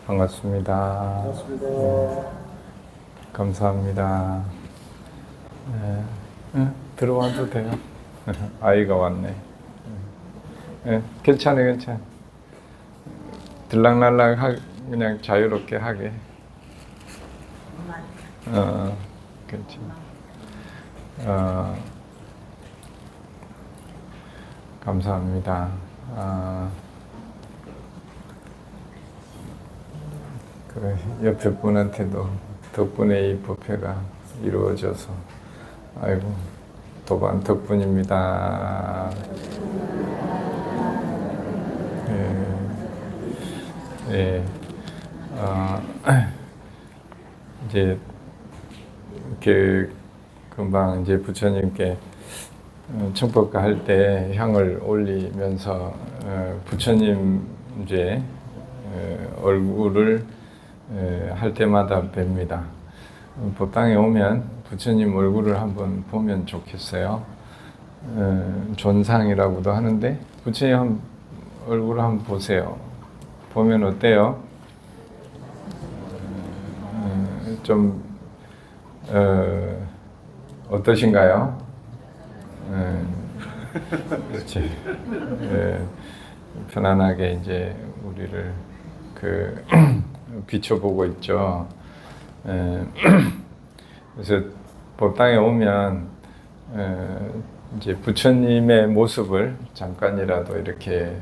반갑습니다. 반갑습니다. 감사합니다. 들어와도 돼요. 아이가 왔네. 괜찮아요. 들락날락 그냥 자유롭게 하게. 괜찮아. 감사합니다. 그 옆에 분한테도 덕분에 이 법회가 이루어져서 아이고 도반 덕분입니다. 이제 이렇게 금방 이제 부처님께 청법가 할 때 향을 올리면서 부처님 이제 얼굴을 할 때마다 뵙니다. 법당에 오면 부처님 얼굴을 한번 보면 좋겠어요. 존상이라고도 하는데 부처님 얼굴을 한번 보세요. 보면 어때요? 좀 어떠신가요? 그렇지. 편안하게 이제 우리를 비춰보고 있죠. 그래서 법당에 오면 이제 부처님의 모습을 잠깐이라도 이렇게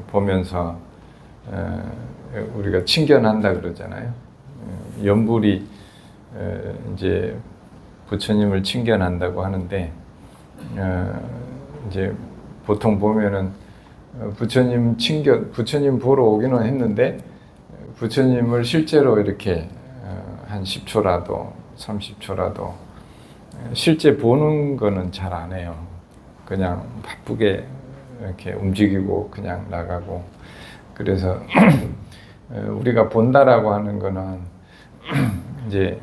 보면서 우리가 친견한다 그러잖아요. 연불이 이제 부처님을 친견한다고 하는데 이제 보통 보면은 부처님 보러 오기는 했는데 부처님을 실제로 이렇게 한 10초라도 30초라도 실제 보는 거는 잘 안 해요. 그냥 바쁘게 이렇게 움직이고 그냥 나가고. 그래서 우리가 본다라고 하는 거는 이제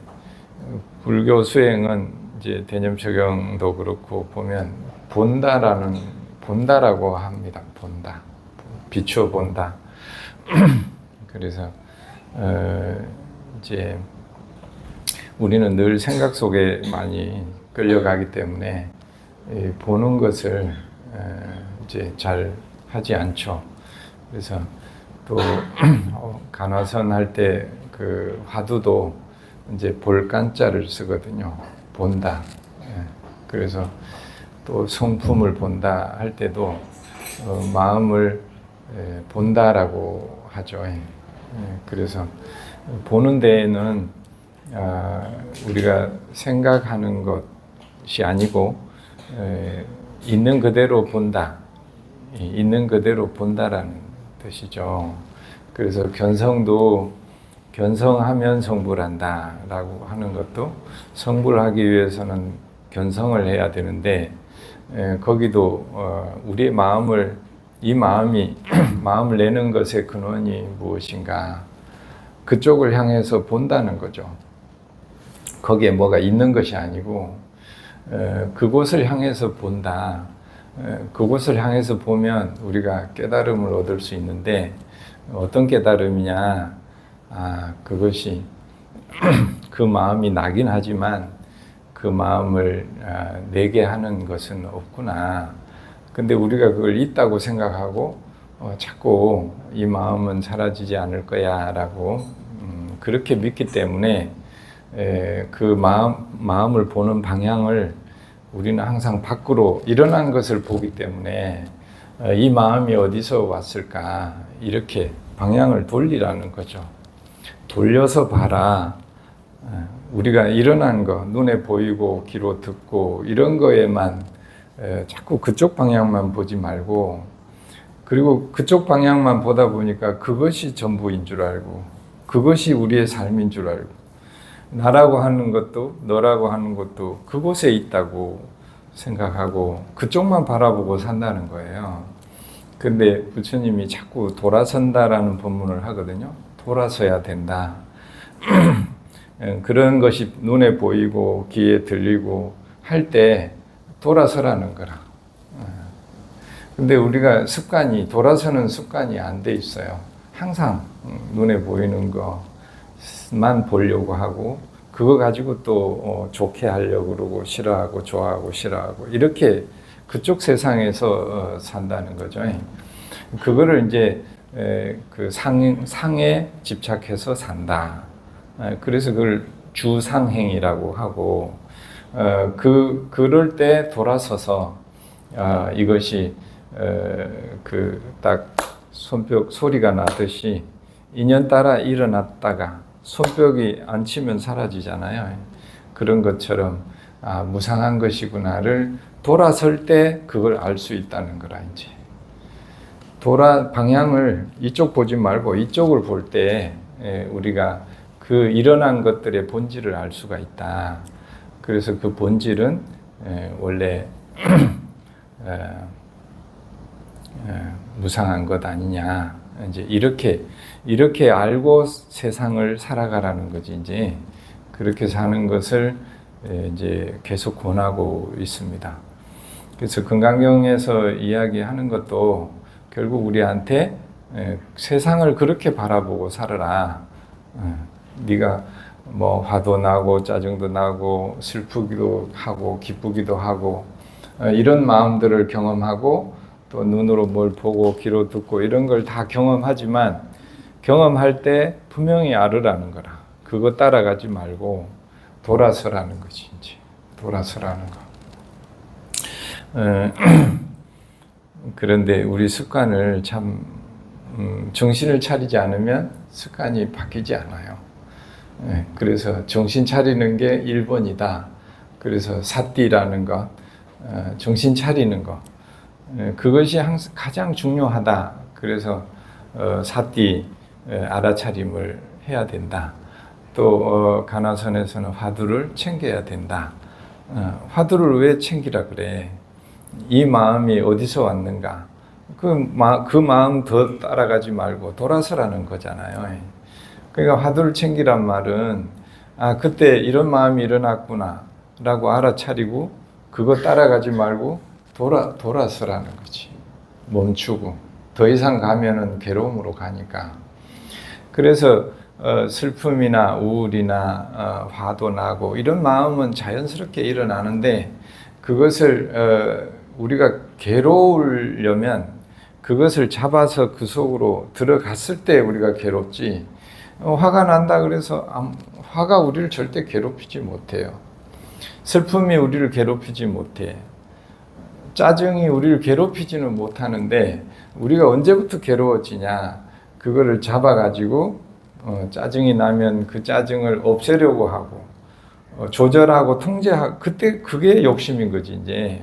불교 수행은 이제 대념처경도 그렇고 보면 본다라고 합니다. 본다. 비추어 본다. 그래서 이제 우리는 늘 생각 속에 많이 끌려가기 때문에 보는 것을 이제 잘 하지 않죠. 그래서 또 간화선 할 때 그 화두도 이제 볼간자를 쓰거든요. 본다. 그래서 또 성품을 본다 할 때도 마음을 본다라고 하죠. 그래서 보는 데에는 우리가 생각하는 것이 아니고 있는 그대로 본다. 있는 그대로 본다라는 뜻이죠. 그래서 견성하면 성불한다 라고 하는 것도 성불하기 위해서는 견성을 해야 되는데 거기도 우리의 마음을 내는 것의 근원이 무엇인가 그쪽을 향해서 본다는 거죠. 거기에 뭐가 있는 것이 아니고 그곳을 향해서 본다. 그곳을 향해서 보면 우리가 깨달음을 얻을 수 있는데 어떤 깨달음이냐? 그것이 그 마음이 나긴 하지만 그 마음을 내게 하는 것은 없구나. 근데 우리가 그걸 있다고 생각하고 자꾸 이 마음은 사라지지 않을 거야 라고 그렇게 믿기 때문에 그 마음을 보는 방향을 우리는 항상 밖으로 일어난 것을 보기 때문에 이 마음이 어디서 왔을까 이렇게 방향을 돌리라는 거죠. 돌려서 봐라. 우리가 일어난 거, 눈에 보이고 귀로 듣고 이런 거에만 자꾸 그쪽 방향만 보지 말고 그리고 그쪽 방향만 보다 보니까 그것이 전부인 줄 알고 그것이 우리의 삶인 줄 알고 나라고 하는 것도 너라고 하는 것도 그곳에 있다고 생각하고 그쪽만 바라보고 산다는 거예요. 근데 부처님이 자꾸 돌아선다라는 법문을 하거든요. 돌아서야 된다. 그런 것이 눈에 보이고 귀에 들리고 할 때 돌아서라는 거라. 근데 우리가 돌아서는 습관이 안 돼 있어요. 항상 눈에 보이는 것만 보려고 하고 그거 가지고 또 좋게 하려고 그러고 싫어하고 좋아하고 싫어하고 이렇게 그쪽 세상에서 산다는 거죠. 그거를 이제 그 상에 집착해서 산다. 그래서 그걸 주상행이라고 하고 그럴 때 돌아서서 이것이 그 딱 손뼉 소리가 나듯이 인연 따라 일어났다가 손뼉이 안 치면 사라지잖아요. 그런 것처럼 무상한 것이구나를 돌아설 때 그걸 알 수 있다는 거라 이제. 방향을 이쪽 보지 말고 이쪽을 볼 때 우리가 그 일어난 것들의 본질을 알 수가 있다. 그래서 그 본질은 원래 무상한 것 아니냐. 이제 이렇게 알고 세상을 살아가라는 거지. 이제 그렇게 사는 것을 이제 계속 권하고 있습니다. 그래서 금강경에서 이야기하는 것도 결국 우리한테 세상을 그렇게 바라보고 살아라. 네가 뭐 화도 나고 짜증도 나고 슬프기도 하고 기쁘기도 하고 이런 마음들을 경험하고 또 눈으로 뭘 보고 귀로 듣고 이런 걸 다 경험하지만 경험할 때 분명히 알으라는 거라. 그거 따라가지 말고 돌아서라는 거지. 이제 돌아서라는 거. 그런데 우리 습관을 참 정신을 차리지 않으면 습관이 바뀌지 않아요. 그래서 정신 차리는 게 1번이다. 그래서 사띠라는 것, 정신 차리는 것, 그것이 가장 중요하다. 그래서 사띠 알아차림을 해야 된다. 또 가나선에서는 화두를 챙겨야 된다. 화두를 왜 챙기라 그래? 이 마음이 어디서 왔는가? 그 마음 더 따라가지 말고 돌아서라는 거잖아요. 그러니까 화두를 챙기란 말은 그때 이런 마음이 일어났구나 라고 알아차리고 그거 따라가지 말고 돌아서라는 거지. 멈추고 더 이상 가면은 괴로움으로 가니까. 그래서 슬픔이나 우울이나 화도 나고 이런 마음은 자연스럽게 일어나는데 그것을 우리가 괴로우려면 그것을 잡아서 그 속으로 들어갔을 때 우리가 괴롭지. 화가 난다 그래서 화가 우리를 절대 괴롭히지 못해요. 슬픔이 우리를 괴롭히지 못해. 짜증이 우리를 괴롭히지는 못하는데 우리가 언제부터 괴로워지냐. 그거를 잡아가지고 짜증이 나면 그 짜증을 없애려고 하고 조절하고 통제하고 그게 욕심인 거지. 이제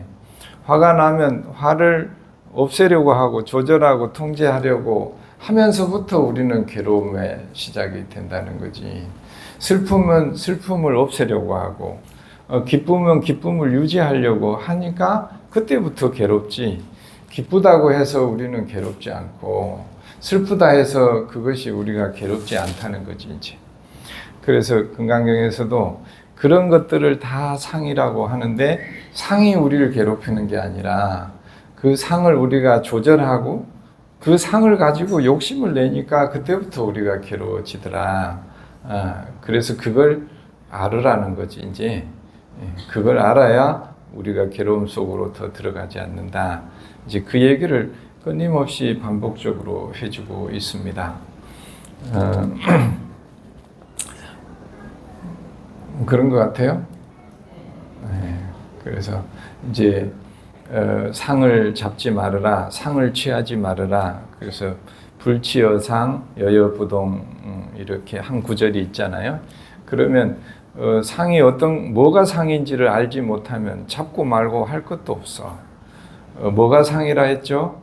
화가 나면 화를 없애려고 하고 조절하고 통제하려고 하면서부터 우리는 괴로움의 시작이 된다는 거지. 슬픔은 슬픔을 없애려고 하고 기쁨은 기쁨을 유지하려고 하니까 그때부터 괴롭지. 기쁘다고 해서 우리는 괴롭지 않고 슬프다 해서 그것이 우리가 괴롭지 않다는 거지. 이제 그래서 금강경에서도 그런 것들을 다 상이라고 하는데 상이 우리를 괴롭히는 게 아니라 그 상을 우리가 조절하고 그 상을 가지고 욕심을 내니까 그때부터 우리가 괴로워지더라. 그래서 그걸 알으라는 거지. 이제 그걸 알아야 우리가 괴로움 속으로 더 들어가지 않는다. 이제 그 얘기를 끊임없이 반복적으로 해주고 있습니다. 그런 것 같아요. 그래서 이제 상을 잡지 말아라, 상을 취하지 말아라. 그래서 불취여상, 여여부동 이렇게 한 구절이 있잖아요. 그러면 상이 뭐가 상인지를 알지 못하면 잡고 말고 할 것도 없어. 뭐가 상이라 했죠?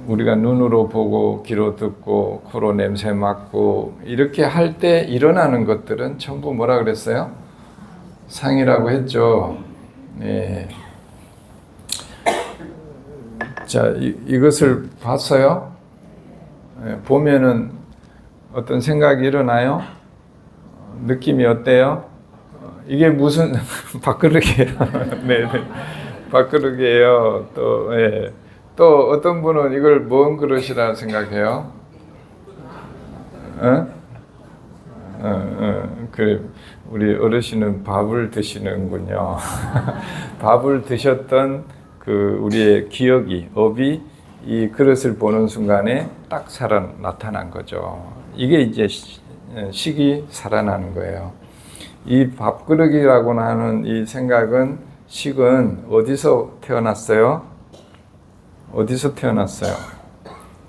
우리가 눈으로 보고 귀로 듣고 코로 냄새 맡고 이렇게 할 때 일어나는 것들은 전부 뭐라 그랬어요? 상이라고 했죠. 네. 자, 이것을 봤어요? 네, 보면은 어떤 생각이 일어나요? 느낌이 어때요? 이게 무슨 밥그릇이에요? 네, 밥그릇이에요. 또 어떤 분은 이걸 뭔 그릇이라 생각해요? 어? 그래, 우리 어르신은 밥을 드시는군요. 밥을 드셨던 그 우리의 기억이, 업이 이 그릇을 보는 순간에 딱 나타난 거죠. 이게 이제 식이 살아나는 거예요. 이 밥그릇이라고 하는 이 생각은, 식은 어디서 태어났어요? 어디서 태어났어요?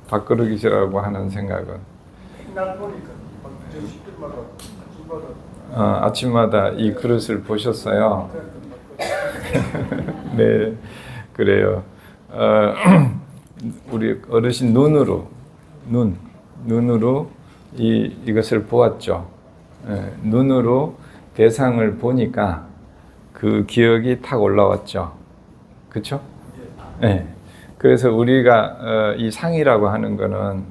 밥그릇이라고 하는 생각은. 아침마다 이 그릇을 보셨어요? 네, 그래요. 우리 어르신 눈으로 이것을 보았죠. 눈으로 대상을 보니까 그 기억이 탁 올라왔죠. 그렇죠? 네. 그래서 우리가 이 상이라고 하는 거는,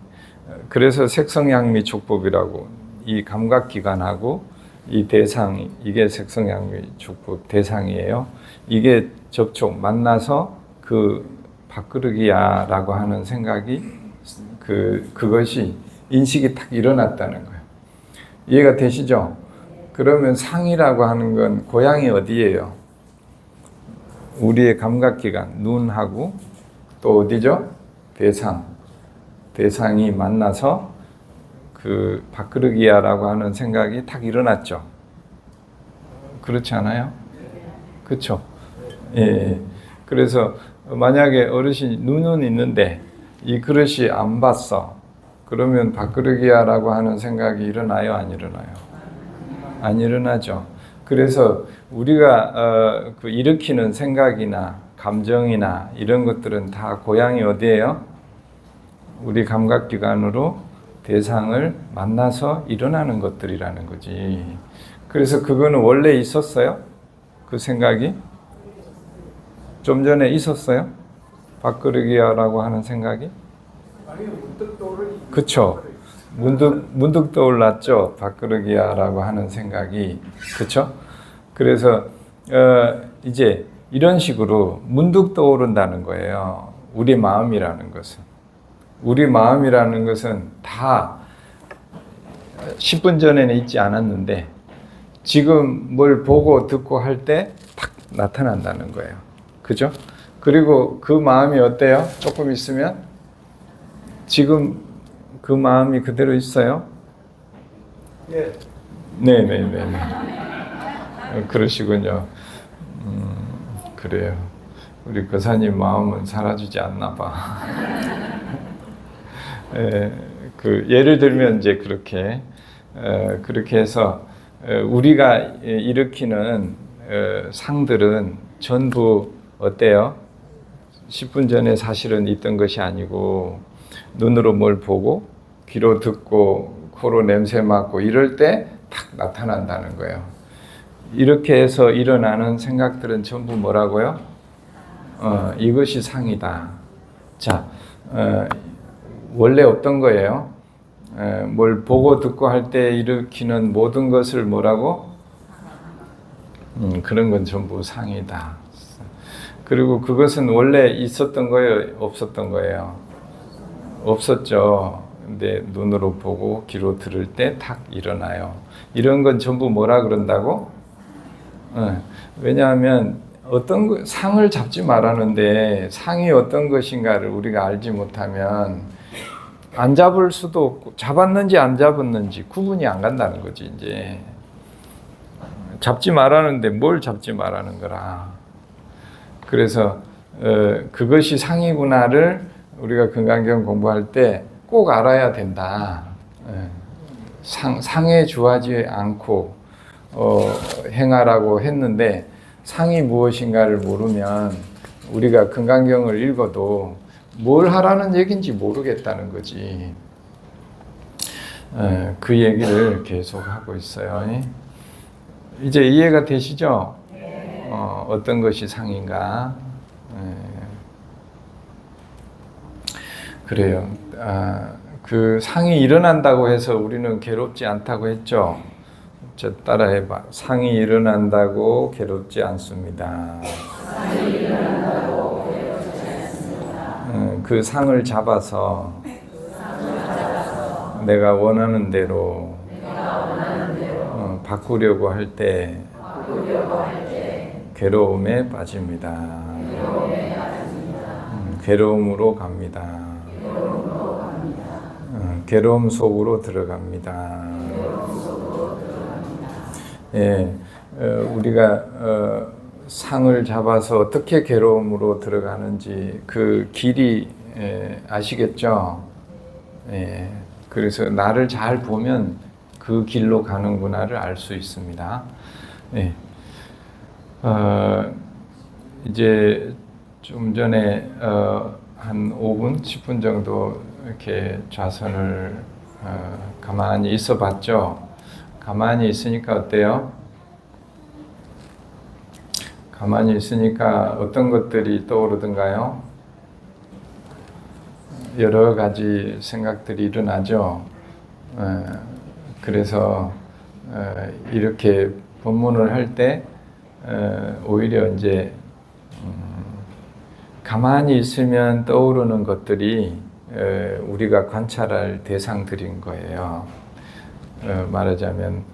그래서 색성양미 촉법이라고, 이 감각기관하고 이 대상, 이게 색성양미 촉법 대상이에요. 이게 접촉, 만나서 그 밥그릇이야 라고 하는 생각이, 그것이 인식이 탁 일어났다는 거예요. 이해가 되시죠? 그러면 상이라고 하는 건 고향이 어디예요? 우리의 감각기관, 눈하고 또 어디죠? 대상이 만나서 그 밥그릇이야라고 하는 생각이 탁 일어났죠. 그렇지 않아요? 그렇죠? 예. 그래서 만약에 어르신이 눈은 있는데 이 그릇이 안 봤어. 그러면 밥그릇이야라고 하는 생각이 일어나요? 안 일어나요? 안 일어나죠. 그래서 우리가 그 일으키는 생각이나 감정이나 이런 것들은 다 고향이 어디예요? 우리 감각기관으로 대상을 만나서 일어나는 것들이라는 거지. 그래서 그거는 원래 있었어요? 그 생각이? 좀 전에 있었어요? 밥그릇이야라고 하는 생각이? 아니요, 문득 떠오르니. 그쵸. 문득 떠올랐죠. 밥그릇이야라고 하는 생각이. 그쵸? 그래서 이제 이런 식으로 문득 떠오른다는 거예요. 우리 마음이라는 것은. 우리 마음이라는 것은 다 10분 전에는 있지 않았는데 지금 뭘 보고 듣고 할 때 탁 나타난다는 거예요. 그죠? 그리고 그 마음이 어때요? 조금 있으면? 지금 그 마음이 그대로 있어요? 예. 네네네. 그러시군요. 그래요. 우리 거사님 마음은 사라지지 않나 봐. 예를 들면 이제 그렇게 해서 우리가 일으키는 상들은 전부 어때요? 10분 전에 사실은 있던 것이 아니고 눈으로 뭘 보고 귀로 듣고 코로 냄새 맡고 이럴 때 탁 나타난다는 거예요. 이렇게 해서 일어나는 생각들은 전부 뭐라고요? 이것이 상이다. 자, 원래 어떤 거예요? 뭘 보고 듣고 할 때 일으키는 모든 것을 뭐라고? 그런 건 전부 상이다. 그리고 그것은 원래 있었던 거예요? 없었던 거예요? 없었죠. 근데 눈으로 보고 귀로 들을 때 탁 일어나요. 이런 건 전부 뭐라 그런다고? 왜냐하면 상을 잡지 말았는데 상이 어떤 것인가를 우리가 알지 못하면 안 잡을 수도 없고 잡았는지 안 잡았는지 구분이 안 간다는 거지. 이제 잡지 말았는데 뭘 잡지 말라는 거라. 그래서 그것이 상이구나를 우리가 금강경 공부할 때 꼭 알아야 된다. 상에 주하지 않고 행하라고 했는데 상이 무엇인가를 모르면 우리가 금강경을 읽어도 뭘 하라는 얘기인지 모르겠다는 거지. 그 얘기를 계속 하고 있어요. 이제 이해가 되시죠? 어떤 것이 상인가? 그래요. 그 상이 일어난다고 해서 우리는 괴롭지 않다고 했죠? 저 따라해봐. 상이 일어난다고 괴롭지 않습니다. 그 상을 잡아서 내가 원하는 대로 바꾸려고 할 때 괴로움에 빠집니다. 괴로움으로 갑니다. 괴로움 속으로 들어갑니다. 예, 우리가 상을 잡아서 어떻게 괴로움으로 들어가는지 그 길이 아시겠죠? 예, 그래서 나를 잘 보면 그 길로 가는구나를 알 수 있습니다. 예, 이제 좀 전에 한 5분, 10분 정도 이렇게 좌선을 가만히 있어 봤죠. 가만히 있으니까 어때요? 가만히 있으니까 어떤 것들이 떠오르던가요? 여러 가지 생각들이 일어나죠. 그래서 이렇게 본문을 할 때 오히려 이제 가만히 있으면 떠오르는 것들이 우리가 관찰할 대상들인 거예요. 말하자면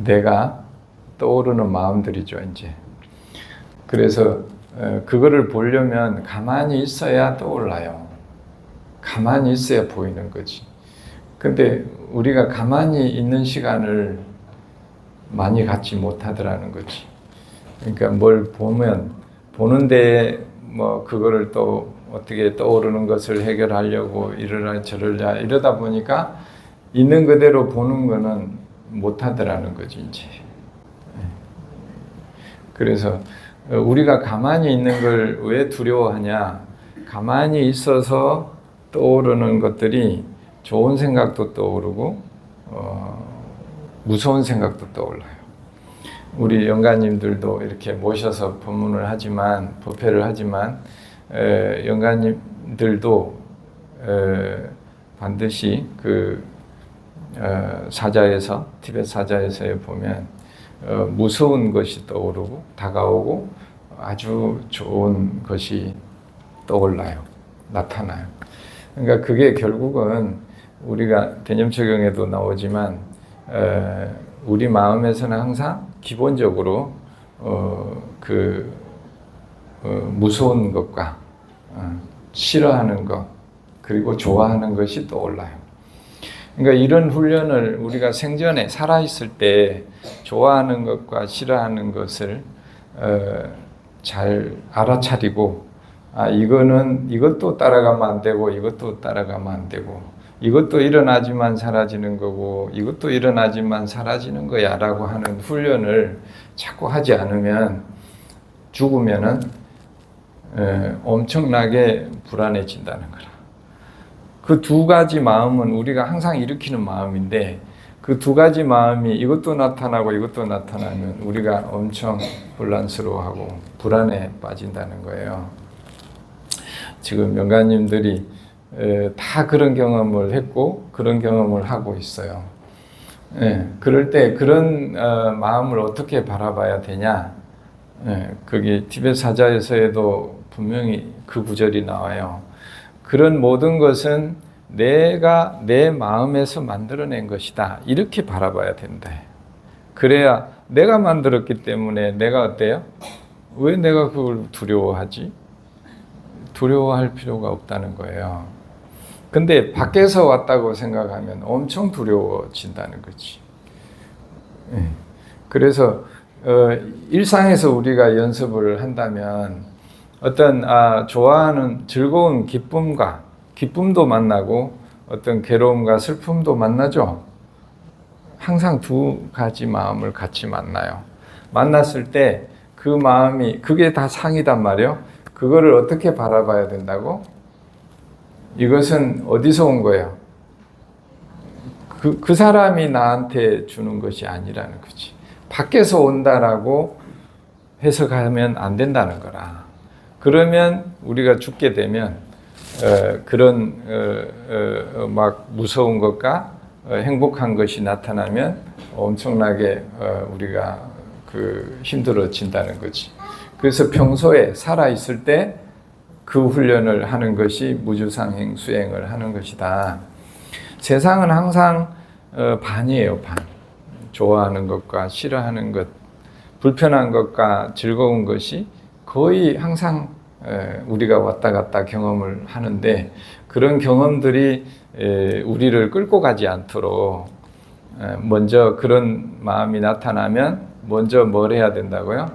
내가 떠오르는 마음들이죠, 이제. 그래서 그거를 보려면 가만히 있어야 떠올라요. 가만히 있어야 보이는 거지. 근데 우리가 가만히 있는 시간을 많이 갖지 못하더라는 거지. 그러니까 뭘 보면 보는데 뭐 그거를 또 어떻게 떠오르는 것을 해결하려고 이러라 저러라 이러다 보니까 있는 그대로 보는 거는 못하더라는 거지 이제. 그래서 우리가 가만히 있는 걸 왜 두려워하냐? 가만히 있어서 떠오르는 것들이 좋은 생각도 떠오르고 무서운 생각도 떠올라요. 우리 영가님들도 이렇게 모셔서 법문을 하지만 법회를 하지만 영가님들도 반드시 그 사자에서 티벳 사자에서에 보면 무서운 것이 떠오르고 다가오고 아주 좋은 것이 떠올라요. 나타나요. 그러니까 그게 결국은 우리가 개념적용에도 나오지만 우리 마음에서는 항상 기본적으로 무서운 것과 싫어하는 것 그리고 좋아하는 것이 떠올라요. 그러니까 이런 훈련을 우리가 생전에 살아있을 때 좋아하는 것과 싫어하는 것을 잘 알아차리고 이것도 따라가면 안 되고 이것도 따라가면 안 되고 이것도 일어나지만 사라지는 거고 이것도 일어나지만 사라지는 거야 라고 하는 훈련을 자꾸 하지 않으면 죽으면은 엄청나게 불안해진다는 거라. 그 두 가지 마음은 우리가 항상 일으키는 마음인데 그 두 가지 마음이 이것도 나타나고 이것도 나타나면 우리가 엄청 혼란스러워하고 불안에 빠진다는 거예요. 지금 명가님들이 다 그런 경험을 했고 그런 경험을 하고 있어요. 그럴 때 그런 마음을 어떻게 바라봐야 되냐? 거기 티벳 사자에서에도 분명히 그 구절이 나와요. 그런 모든 것은 내가 내 마음에서 만들어낸 것이다. 이렇게 바라봐야 된다. 그래야 내가 만들었기 때문에 내가 어때요? 왜 내가 그걸 두려워하지? 두려워할 필요가 없다는 거예요. 근데 밖에서 왔다고 생각하면 엄청 두려워진다는 거지. 그래서 일상에서 우리가 연습을 한다면 어떤 좋아하는 즐거운 기쁨도 만나고 어떤 괴로움과 슬픔도 만나죠. 항상 두 가지 마음을 같이 만나요. 만났을 때 그 마음이 그게 다 상이단 말이에요. 그거를 어떻게 바라봐야 된다고? 이것은 어디서 온 거예요? 그 사람이 나한테 주는 것이 아니라는 거지. 밖에서 온다라고 해석하면 안 된다는 거라. 그러면 우리가 죽게 되면 그런 막 무서운 것과 행복한 것이 나타나면 엄청나게 우리가 힘들어진다는 거지. 그래서 평소에 살아 있을 때 그 훈련을 하는 것이 무주상행 수행을 하는 것이다. 세상은 항상 반이에요, 반. 좋아하는 것과 싫어하는 것, 불편한 것과 즐거운 것이 거의 항상 우리가 왔다 갔다 경험을 하는데, 그런 경험들이 우리를 끌고 가지 않도록 먼저 그런 마음이 나타나면 먼저 뭘 해야 된다고요?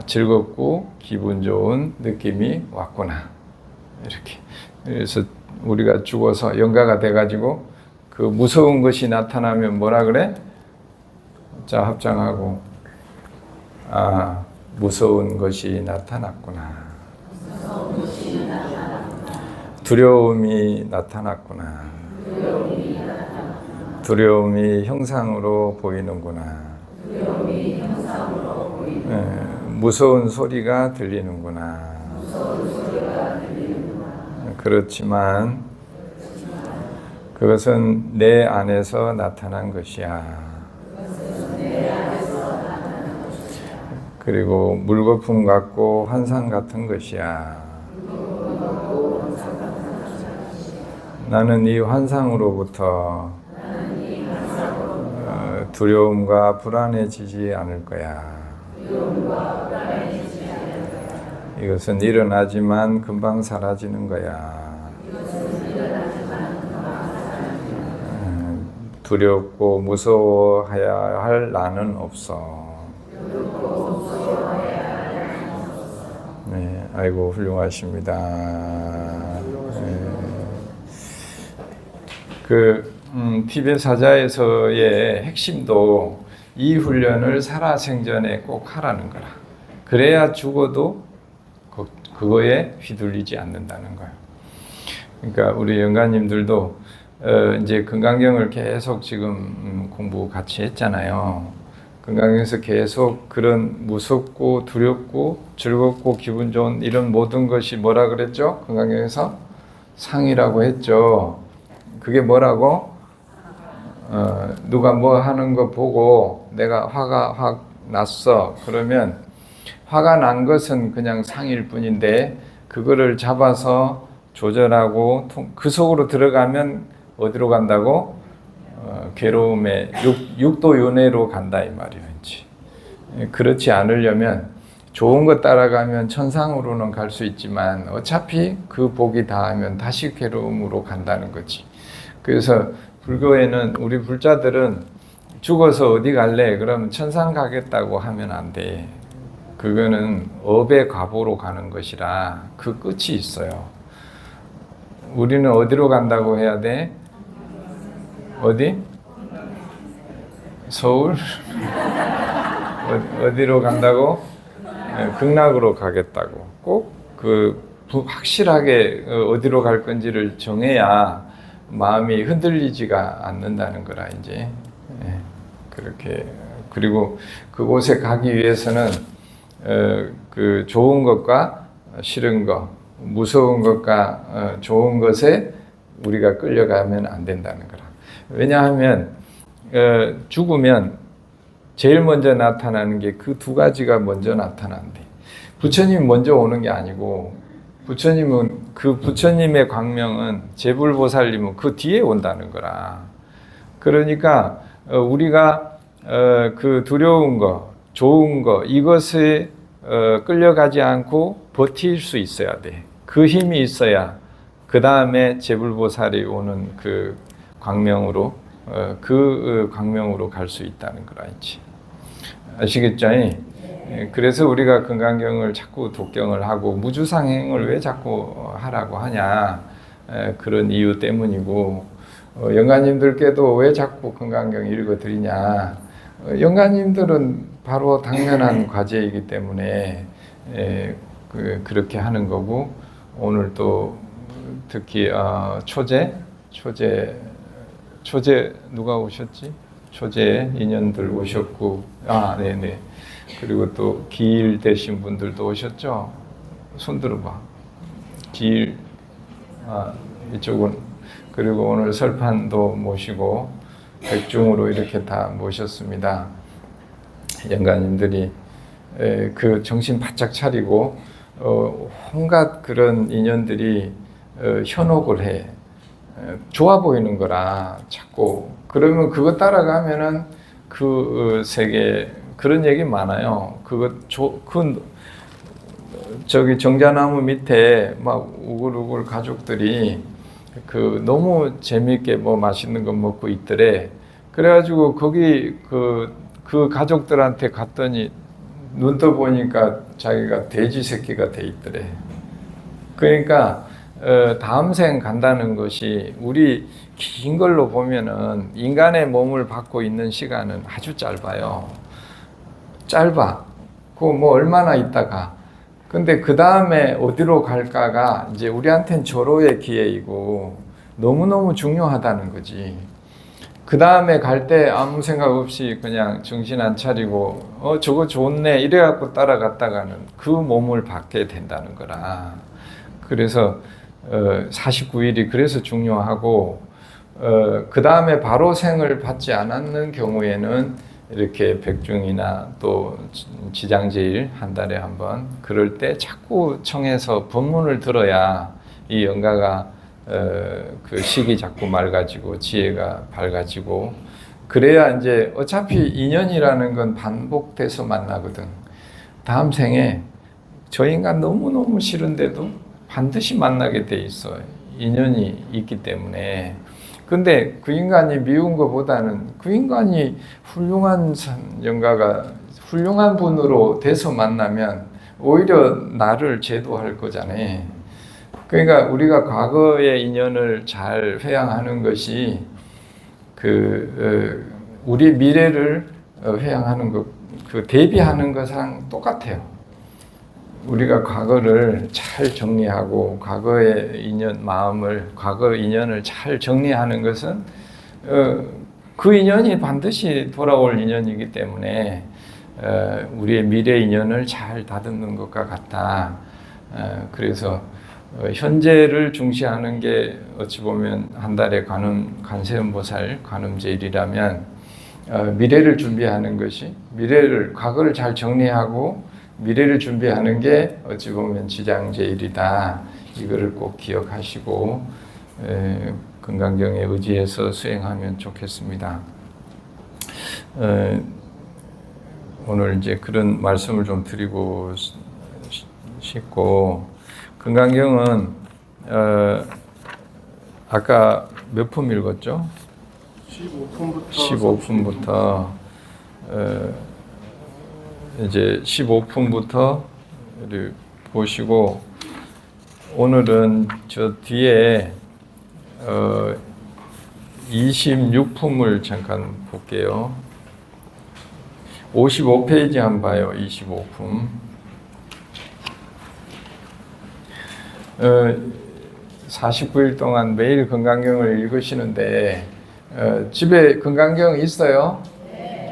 즐겁고 기분 좋은 느낌이 왔구나, 이렇게. 그래서 우리가 죽어서 영가가 돼가지고 그 무서운 것이 나타나면 뭐라 그래? 자, 합장하고, 무서운 것이 나타났구나. 두려움이 나타났구나. 두려움이 형상으로 보이는구나. 무서운 소리가 들리는구나. 그렇지만 그것은 내 안에서 나타난 것이야. 그리고 물거품 같고 환상 같은 것이야. 나는 이 환상으로부터 두려움과 불안해지지 않을 거야. 이것은 일어나지만 금방 사라지는 거야. 두렵고 무서워해야 할 나는 없어. 네, 아이고 훌륭하십니다. 네. 티벳 사자에서의 핵심도 이 훈련을 살아생전에 꼭 하라는 거라. 그래야 죽어도 그거에 휘둘리지 않는다는 거예요. 그러니까 우리 영가님들도 이제 금강경을 계속 지금 공부 같이 했잖아요. 금강경에서 계속 그런 무섭고 두렵고 즐겁고 기분 좋은 이런 모든 것이 뭐라 그랬죠? 금강경에서 상이라고 했죠. 그게 뭐라고? 누가 뭐 하는 거 보고 내가 화가 확 났어. 그러면 화가 난 것은 그냥 상일 뿐인데, 그거를 잡아서 조절하고 그 속으로 들어가면 어디로 간다고? 괴로움의 육도윤회로 간다 이 말이에요. 그렇지 않으려면 좋은 것 따라가면 천상으로는 갈 수 있지만 어차피 그 복이 닿으면 다시 괴로움으로 간다는 거지. 그래서 불교에는 우리 불자들은 죽어서 어디 갈래? 그러면 천상 가겠다고 하면 안 돼. 그거는 업의 과보로 가는 것이라 그 끝이 있어요. 우리는 어디로 간다고 해야 돼? 어디? 서울? 어디로 간다고? 극락으로 가겠다고. 꼭 확실하게 어디로 갈 건지를 정해야 마음이 흔들리지가 않는다는 거라, 이제. 그렇게. 그리고 그곳에 가기 위해서는 그 좋은 것과 싫은 것, 무서운 것과 좋은 것에 우리가 끌려가면 안 된다는 거라. 왜냐하면 죽으면 제일 먼저 나타나는 게 그 두 가지가 먼저 나타난대. 부처님이 먼저 오는 게 아니고, 부처님은 그 부처님의 광명은 제불보살님은 그 뒤에 온다는 거라. 그러니까 우리가 그 두려운 거, 좋은 거, 이것에 끌려가지 않고 버틸 수 있어야 돼. 그 힘이 있어야 그 다음에 제불보살이 오는 그 광명으로 갈 수 있다는 거라, 이제. 아시겠죠? 그래서 우리가 금강경을 자꾸 독경을 하고 무주상행을 왜 자꾸 하라고 하냐, 그런 이유 때문이고, 영가님들께도 왜 자꾸 금강경 읽어드리냐, 영가님들은 바로 당연한 과제이기 때문에 그렇게 하는 거고, 오늘 또 특히 초제 누가 오셨지? 초제 인연들 오셨고, 네네. 그리고 또 기일 되신 분들도 오셨죠? 손 들어봐. 기일, 이쪽은. 그리고 오늘 설판도 모시고 백중으로 이렇게 다 모셨습니다. 영가님들이 그 정신 바짝 차리고 온갖 그런 인연들이 현혹을 해. 좋아 보이는 거라 자꾸 그러면 그거 따라가면은 그 세계 그런 얘기 많아요. 저기 정자나무 밑에 막 우글우글 가족들이 그 너무 재미있게 뭐 맛있는 거 먹고 있더래. 그래가지고 거기 그 가족들한테 갔더니 눈 떠 보니까 자기가 돼지 새끼가 돼 있더래. 그러니까 다음 생 간다는 것이 우리 긴 걸로 보면은 인간의 몸을 받고 있는 시간은 아주 짧아요. 짧아. 그거 뭐 얼마나 있다가. 근데 그 다음에 어디로 갈까가 이제 우리한테는 절호의 기회이고 너무너무 중요하다는 거지. 그 다음에 갈 때 아무 생각 없이 그냥 정신 안 차리고 저거 좋네 이래갖고 따라갔다가는 그 몸을 받게 된다는 거라. 그래서 49일이 그래서 중요하고 그 다음에 바로 생을 받지 않았는 경우에는 이렇게 백중이나 또 지장제일 한 달에 한 번 그럴 때 자꾸 청해서 법문을 들어야 이 영가가 그 식이 자꾸 맑아지고 지혜가 밝아지고 그래야 이제 어차피 인연이라는 건 반복돼서 만나거든. 다음 생에 저 인간 너무너무 싫은데도 반드시 만나게 돼 있어. 인연이 있기 때문에. 근데 그 인간이 미운 것보다는 그 인간이 훌륭한 영가가 훌륭한 분으로 돼서 만나면 오히려 나를 제도할 거잖아. 그러니까 우리가 과거의 인연을 잘 회양하는 것이 우리 미래를 회양하는 것, 그 대비하는 것랑 똑같아요. 우리가 과거를 잘 정리하고 과거의 인연 과거 인연을 잘 정리하는 것은 그 인연이 반드시 돌아올 인연이기 때문에 우리의 미래 인연을 잘 다듬는 것과 같다. 그래서 현재를 중시하는 게 어찌 보면 한 달에 관세음보살 관음제일이라면 미래를 준비하는 것이 과거를 잘 정리하고 미래를 준비하는 게 어찌 보면 지장제일이다. 이거를 꼭 기억하시고 건강경에 의지해서 수행하면 좋겠습니다. 오늘 이제 그런 말씀을 좀 드리고 싶고 건강경은 아까 몇 품 읽었죠? 15품부터 이제 15품부터 보시고 오늘은 저 뒤에 26품을 잠깐 볼게요. 55페이지 한번 봐요. 25품. 49일 동안 매일 건강경을 읽으시는데 집에 건강경 있어요?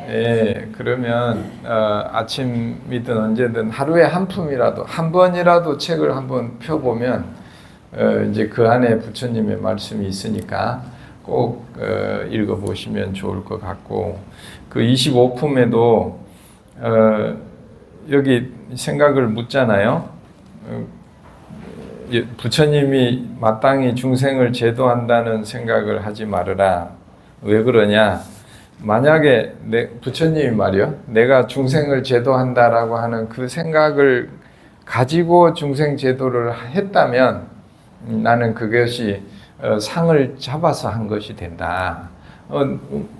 예, 그러면 아침이든 언제든 하루에 한 품이라도 한 번이라도 책을 한번 펴보면 이제 그 안에 부처님의 말씀이 있으니까 꼭 읽어보시면 좋을 것 같고 그 25품에도 여기 생각을 묻잖아요. 부처님이 마땅히 중생을 제도한다는 생각을 하지 말으라. 왜 그러냐? 만약에 부처님이 말이요, 내가 중생을 제도한다라고 하는 그 생각을 가지고 중생 제도를 했다면 나는 그것이 상을 잡아서 한 것이 된다.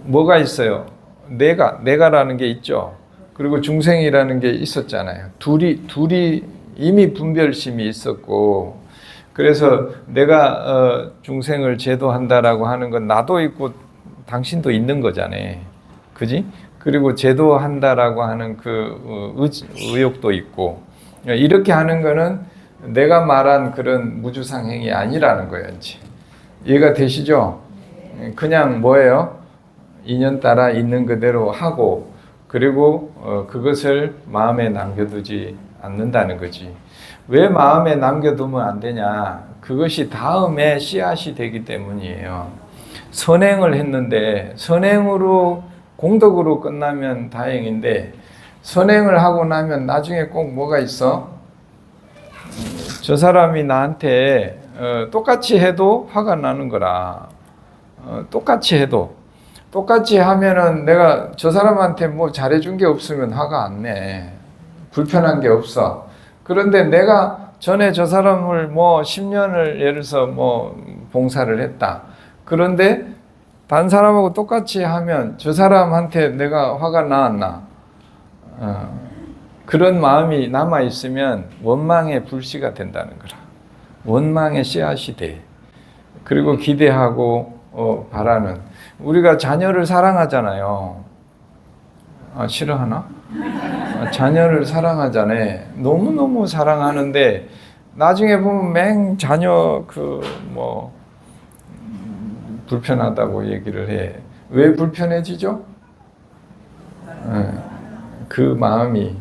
뭐가 있어요? 내가라는 게 있죠. 그리고 중생이라는 게 있었잖아요. 둘이 이미 분별심이 있었고, 그래서 내가 중생을 제도한다라고 하는 건 나도 있고 당신도 있는 거잖아요. 그지? 그리고 제도한다라고 하는 그 의욕도 있고, 이렇게 하는 거는 내가 말한 그런 무주상행이 아니라는 거예요. 이제. 이해가 되시죠? 그냥 뭐예요? 인연 따라 있는 그대로 하고, 그리고 그것을 마음에 남겨두지 않는다는 거지. 왜 마음에 남겨두면 안 되냐? 그것이 다음에 씨앗이 되기 때문이에요. 선행을 했는데 선행으로 공덕으로 끝나면 다행인데 선행을 하고 나면 나중에 꼭 뭐가 있어? 저 사람이 나한테 똑같이 해도 화가 나는 거라. 똑같이 해도. 똑같이 하면은 내가 저 사람한테 뭐 잘해준 게 없으면 화가 안 내. 불편한 게 없어. 그런데 내가 전에 저 사람을 뭐 10년을 예를 들어서 뭐 봉사를 했다. 그런데 다른 사람하고 똑같이 하면 저 사람한테 내가 화가 나 안 나? 그런 마음이 남아 있으면 원망의 불씨가 된다는 거라. 원망의 씨앗이 돼. 그리고 기대하고 바라는. 우리가 자녀를 사랑하잖아요. 싫어하나? 자녀를 사랑하잖아요. 너무너무 사랑하는데 나중에 보면 맹 자녀 불편하다고 얘기를 해. 왜 불편해지죠? 그 마음이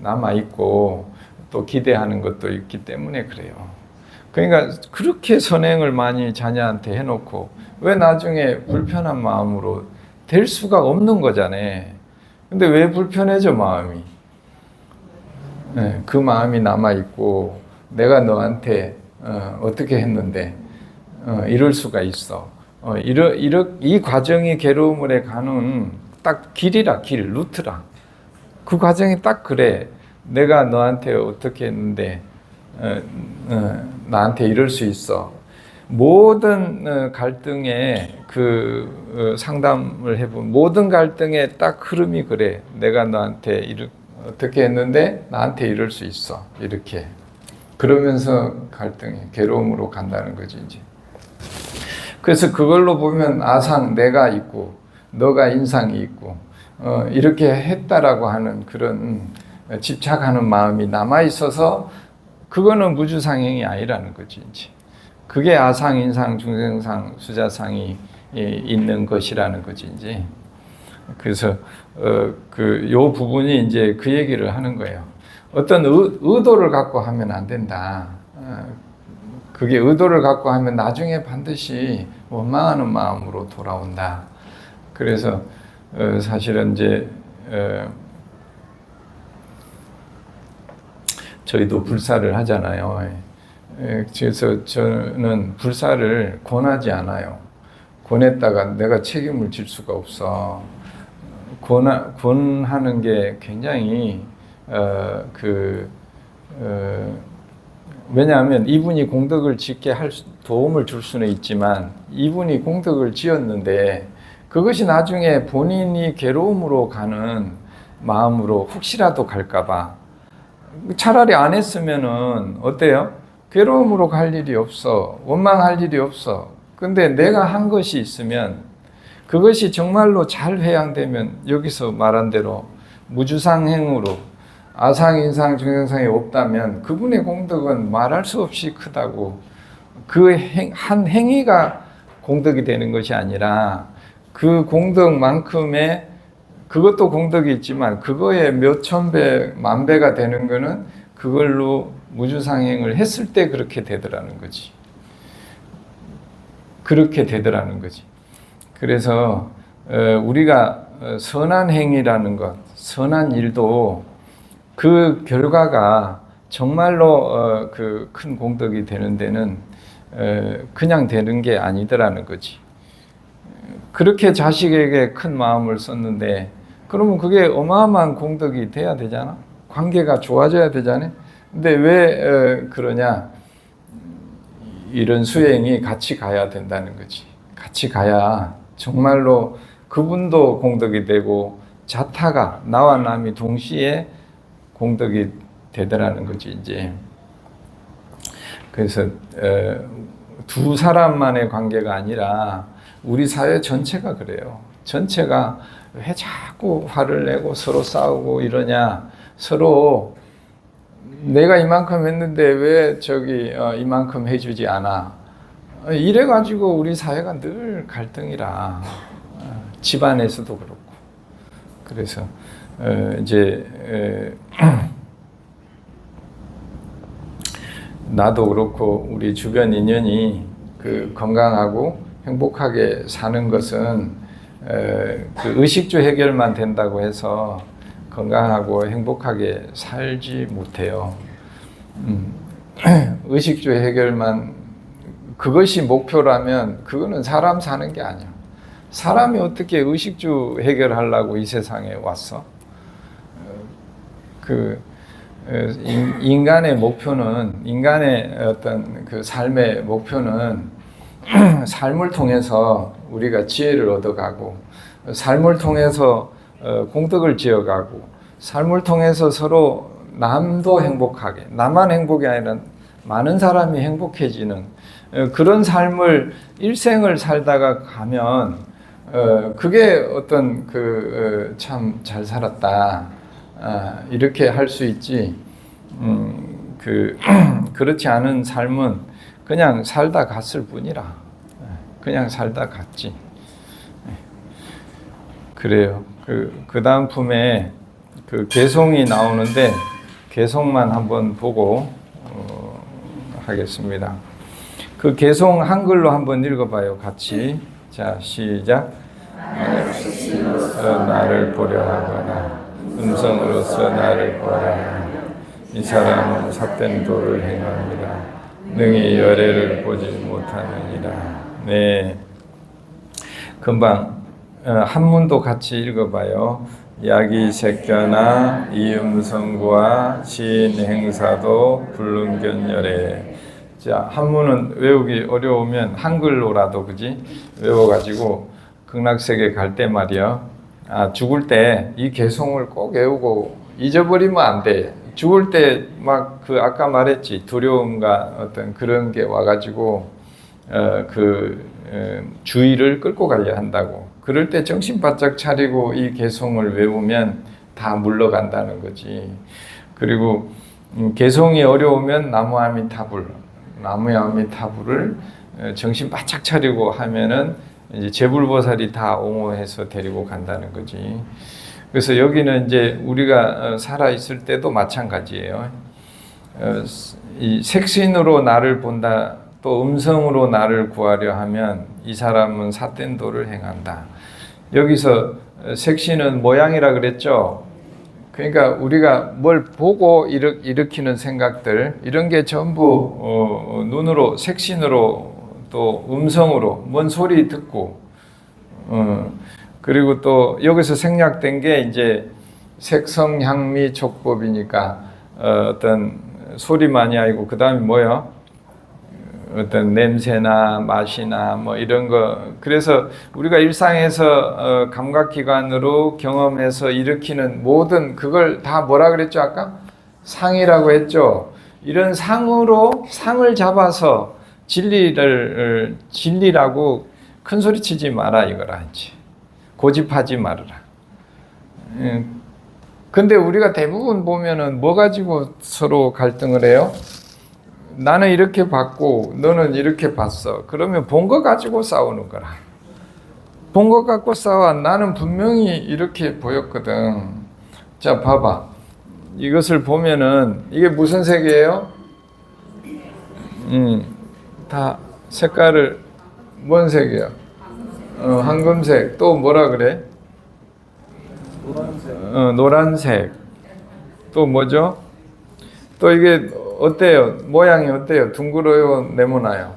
남아있고 또 기대하는 것도 있기 때문에 그래요. 그러니까 그렇게 선행을 많이 자녀한테 해놓고 왜 나중에 불편한 마음으로 될 수가 없는 거잖아요. 근데 왜 불편해져 마음이? 그 마음이 남아있고 내가 너한테 어떻게 했는데 이럴 수가 있어. 이 과정이 괴로움을 가는 딱 길이라, 루트라. 그 과정이 딱 그래. 내가 너한테 어떻게 했는데 나한테 이럴 수 있어. 모든 갈등에 상담을 해본 모든 갈등에 딱 흐름이 그래. 내가 너한테 어떻게 했는데 나한테 이럴 수 있어. 이렇게. 그러면서 갈등이 괴로움으로 간다는 거지 이제. 그래서 그걸로 보면 아상 내가 있고 너가 인상이 있고 이렇게 했다라고 하는 그런 집착하는 마음이 남아 있어서 그거는 무주상행이 아니라는 거지 이제. 그게 아상, 인상, 중생상, 수자상이 있는 것이라는 거지 이제. 그래서 요 부분이 이제 그 얘기를 하는 거예요. 어떤 의도를 갖고 하면 안 된다. 그게 의도를 갖고 하면 나중에 반드시 원망하는 마음으로 돌아온다. 그래서 사실은 이제 저희도 불사를 하잖아요. 그래서 저는 불사를 권하지 않아요. 권했다가 내가 책임을 질 수가 없어. 권하는 게 굉장히 왜냐하면 이분이 공덕을 짓게 도움을 줄 수는 있지만 이분이 공덕을 지었는데 그것이 나중에 본인이 괴로움으로 가는 마음으로 혹시라도 갈까봐 차라리 안 했으면은 어때요? 괴로움으로 갈 일이 없어. 원망할 일이 없어. 근데 내가 한 것이 있으면 그것이 정말로 잘 회양되면 여기서 말한 대로 무주상행으로 아상, 인상, 중생상이 없다면 그분의 공덕은 말할 수 없이 크다고. 그 한 행위가 공덕이 되는 것이 아니라 그 공덕만큼의 그것도 공덕이 있지만 그거에 몇천 배, 만 배가 되는 거는 그걸로 무주상행을 했을 때 그렇게 되더라는 거지. 그렇게 되더라는 거지. 그래서 우리가 선한 행위라는 것, 선한 일도 그 결과가 정말로 그 큰 공덕이 되는 데는 그냥 되는 게 아니더라는 거지. 그렇게 자식에게 큰 마음을 썼는데 그러면 그게 어마어마한 공덕이 돼야 되잖아. 관계가 좋아져야 되잖아. 근데 왜 그러냐? 이런 수행이 같이 가야 된다는 거지. 같이 가야 정말로 그분도 공덕이 되고 자타가 나와 남이 동시에 공덕이 되더라는 거지 이제. 그래서 두 사람만의 관계가 아니라 우리 사회 전체가 그래요. 전체가 왜 자꾸 화를 내고 서로 싸우고 이러냐. 서로 내가 이만큼 했는데 왜 이만큼 해주지 않아. 이래가지고 우리 사회가 늘 갈등이라. 집안에서도 그렇고. 그래서 이제 나도 그렇고 우리 주변 인연이 건강하고 행복하게 사는 것은 그 의식주 해결만 된다고 해서 건강하고 행복하게 살지 못해요. 의식주 해결만 그것이 목표라면 그거는 사람 사는 게 아니야. 사람이 어떻게 의식주 해결하려고 이 세상에 왔어? 인간의 목표는, 인간의 어떤 그 삶의 목표는 삶을 통해서 우리가 지혜를 얻어가고, 삶을 통해서 공덕을 지어가고, 삶을 통해서 서로 남도 행복하게, 나만 행복이 아니라 많은 사람이 행복해지는 그런 삶을 일생을 살다가 가면 그게 어떤 참 잘 살았다 이렇게 할 수 있지. 그렇지 않은 삶은 그냥 살다 갔을 뿐이라. 그냥 살다 갔지. 그래요. 그 다음 품에 개송이 나오는데 개송만 한번 보고 하겠습니다. 그 개송 한글로 한번 읽어봐요. 같이. 자, 시작. 나를 보려 하거나 음성으로서 나를 보라 하나 이 사람은 삿된 도를 행합니다. 능히 열애를 보지 못하느니라. 네. 금방 한문도 같이 읽어봐요. 약이 새겨나 이음성구와 시인 행사도 불능견열애. 자, 한문은 외우기 어려우면 한글로라도 그지 외워가지고 극락세계 갈 때 말이야. 죽을 때 이 개송을 꼭 외우고 잊어버리면 안 돼. 죽을 때 막 아까 말했지 두려움과 어떤 그런 게 와가지고 주의를 끌고 가려 한다고. 그럴 때 정신 바짝 차리고 이 개송을 외우면 다 물러간다는 거지. 그리고 개송이 어려우면 나무 아미타불을 정신 바짝 차리고 하면은 이제 제불보살이 다 옹호해서 데리고 간다는 거지. 그래서 여기는 이제 우리가 살아 있을 때도 마찬가지예요. 이 색신으로 나를 본다, 또 음성으로 나를 구하려 하면 이 사람은 삿된 도를 행한다. 여기서 색신은 모양이라 그랬죠. 그러니까 우리가 뭘 보고 일으키는 생각들 이런 게 전부 눈으로 색신으로 또 음성으로 뭔 소리 듣고 그리고 또 여기서 생략된 게 이제 색성향미 촉법이니까 어떤 소리만이 아니고 그 다음에 뭐요? 어떤 냄새나 맛이나 뭐 이런 거. 그래서 우리가 일상에서 감각기관으로 경험해서 일으키는 모든 그걸 다 뭐라 그랬죠 아까? 상이라고 했죠. 이런 상을 잡아서 진리라고 큰 소리 치지 마라 이거라 이제. 고집하지 말아라. 근데 우리가 대부분 보면은 뭐 가지고 서로 갈등을 해요? 나는 이렇게 봤고 너는 이렇게 봤어. 그러면 본 거 가지고 싸우는 거라. 본 거 갖고 싸워. 나는 분명히 이렇게 보였거든. 자, 봐봐. 이것을 보면은 이게 무슨 색이에요? 다 색깔을 뭔 색이야? 황금색. 또 뭐라 그래? 노란색. 또 뭐죠? 또 이게 어때요? 모양이 어때요? 둥글어요? 네모나요?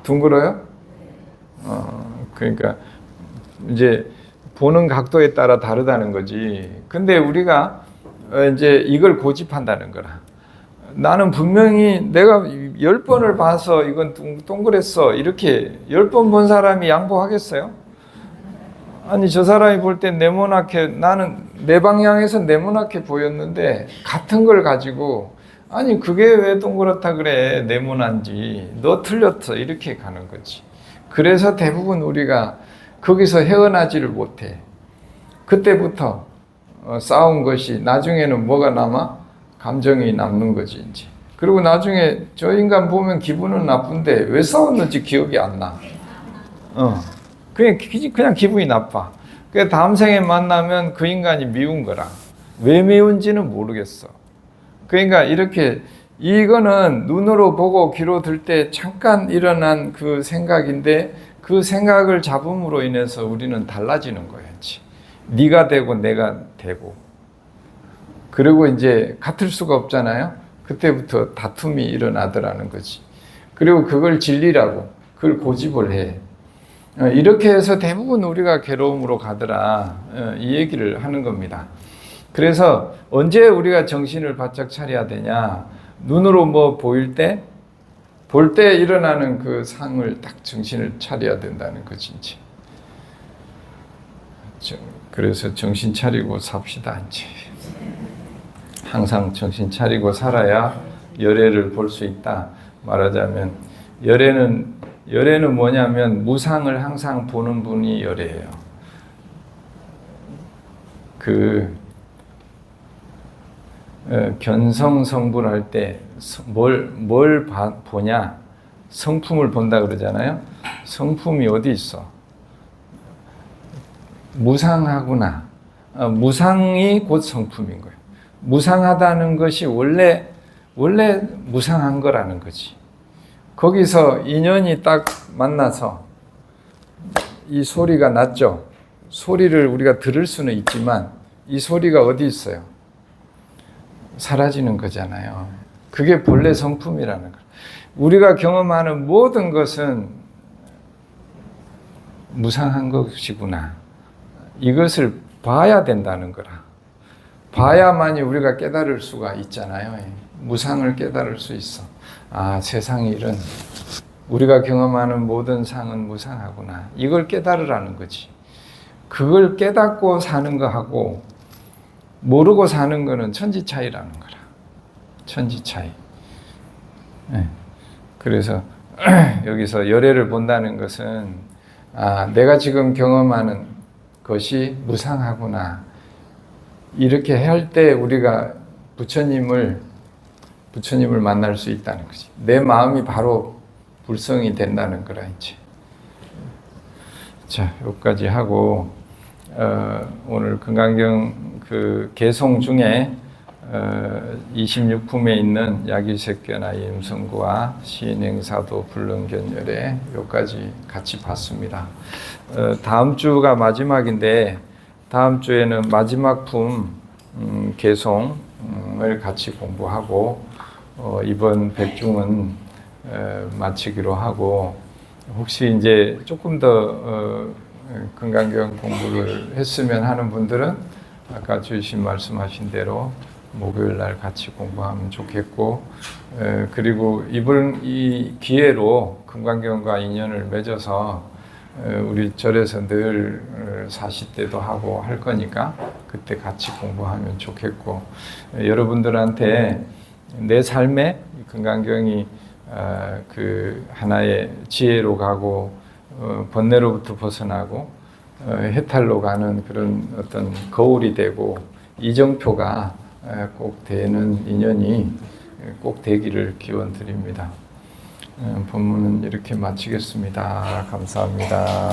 둥글어요? 그러니까 이제 보는 각도에 따라 다르다는 거지. 근데 우리가 이제 이걸 고집한다는 거라. 나는 분명히 내가 10번을 봐서 이건 동그랬어. 이렇게 10번 본 사람이 양보하겠어요? 아니 저 사람이 볼 때 네모나게 나는 내 방향에서 네모나게 보였는데 같은 걸 가지고 아니 그게 왜 동그랗다 그래 네모난지 너 틀렸어 이렇게 가는 거지. 그래서 대부분 우리가 거기서 헤어나지를 못해. 그때부터 싸운 것이 나중에는 뭐가 남아? 감정이 남는 거지 이제. 그리고 나중에 저 인간 보면 기분은 나쁜데 왜 싸웠는지 기억이 안 나. 그냥 기분이 나빠. 그 다음 생에 만나면 그 인간이 미운 거라. 왜 미운지는 모르겠어. 그러니까 이렇게 이거는 눈으로 보고 귀로 들 때 잠깐 일어난 그 생각인데 그 생각을 잡음으로 인해서 우리는 달라지는 거야지. 네가 되고 내가 되고. 그리고 이제 같을 수가 없잖아요. 그때부터 다툼이 일어나더라는 거지. 그리고 그걸 진리라고, 그걸 고집을 해. 이렇게 해서 대부분 우리가 괴로움으로 가더라. 이 얘기를 하는 겁니다. 그래서 언제 우리가 정신을 바짝 차려야 되냐? 눈으로 뭐 보일 때, 볼 때 일어나는 그 상을 딱 정신을 차려야 된다는 거지, 이제. 그래서 정신 차리고 삽시다, 이제. 항상 정신 차리고 살아야 열애를 볼 수 있다. 말하자면 열애는 뭐냐면 무상을 항상 보는 분이 열애예요. 견성성불할 때 뭘 보냐? 성품을 본다 그러잖아요. 성품이 어디 있어? 무상하구나. 무상이 곧 성품인 거예요. 무상하다는 것이 원래 무상한 거라는 거지. 거기서 인연이 딱 만나서 이 소리가 났죠. 소리를 우리가 들을 수는 있지만 이 소리가 어디 있어요? 사라지는 거잖아요. 그게 본래 성품이라는 거예요. 우리가 경험하는 모든 것은 무상한 것이구나. 이것을 봐야 된다는 거라. 봐야만이 우리가 깨달을 수가 있잖아요. 무상을 깨달을 수 있어. 아, 세상의 일은 우리가 경험하는 모든 상은 무상하구나. 이걸 깨달으라는 거지. 그걸 깨닫고 사는 거하고 모르고 사는 거는 천지 차이라는 거라. 천지 차이. 네. 그래서 여기서 열애를 본다는 것은 내가 지금 경험하는 것이 무상하구나. 이렇게 할 때 우리가 부처님을 만날 수 있다는 거지. 내 마음이 바로 불성이 된다는 거라, 이제. 자, 여기까지 하고, 오늘 금강경 그 개송 중에 26품에 있는 야기색견아 임성구와 시인행사도 불능견열에 여기까지 같이 봤습니다. 다음 주가 마지막인데 다음 주에는 마지막 품 개송을 같이 공부하고 이번 백중은 마치기로 하고, 혹시 이제 조금 더 금강경 공부를 했으면 하는 분들은 아까 주신 말씀하신 대로 목요일 날 같이 공부하면 좋겠고, 그리고 이번 이 기회로 금강경과 인연을 맺어서 우리 절에서 늘 40대도 하고 할 거니까 그때 같이 공부하면 좋겠고, 여러분들한테 내 삶에 금강경이 그 하나의 지혜로 가고 번뇌로부터 벗어나고 해탈로 가는 그런 어떤 거울이 되고 이정표가 꼭 되는 인연이 꼭 되기를 기원 드립니다. 본문은 이렇게 마치겠습니다. 감사합니다.